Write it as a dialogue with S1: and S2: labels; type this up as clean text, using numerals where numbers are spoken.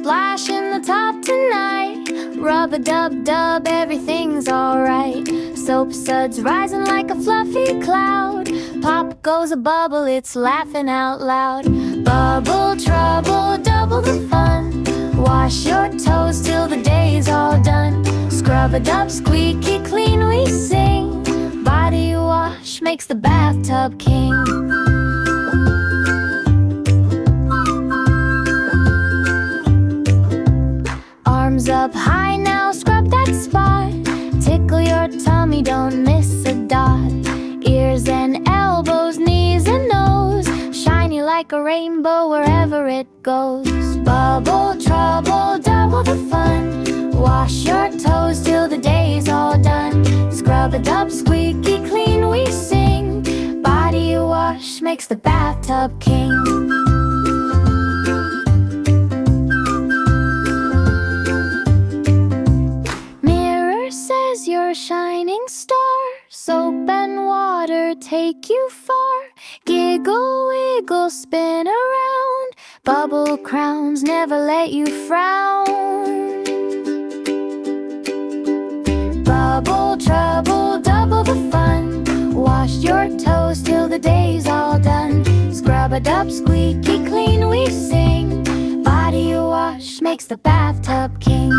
S1: splash in the tub tonight. Rub-a-dub-dub, everything's alright. Soap suds rising like a fluffy cloud. Pop goes a bubble, it's laughing out loud. Bubble trouble, double the fun. Wash your toes till the day's all done. Scrub-a-dub, squeaky clean we sing. Body wash makes the bathtub king. Arms up high now, scrub that spot. Tickle your tummy, don't miss a dot. Ears and elbows, knees and nose, shiny like a rainbow wherever it goes. Bubble trouble, double the fun. Wash your toes till the day's all done. Scrub-a-dub, squeaky clean we sing. Body wash makes the bathtub king. You're a shining star. Soap and water take you far. Giggle, wiggle, spin around. Bubble crowns never let you frown. Bubble trouble, double the fun. Wash your toes till the day's all done. Scrub-a-dub, squeaky clean we sing. Body wash makes the bathtub king.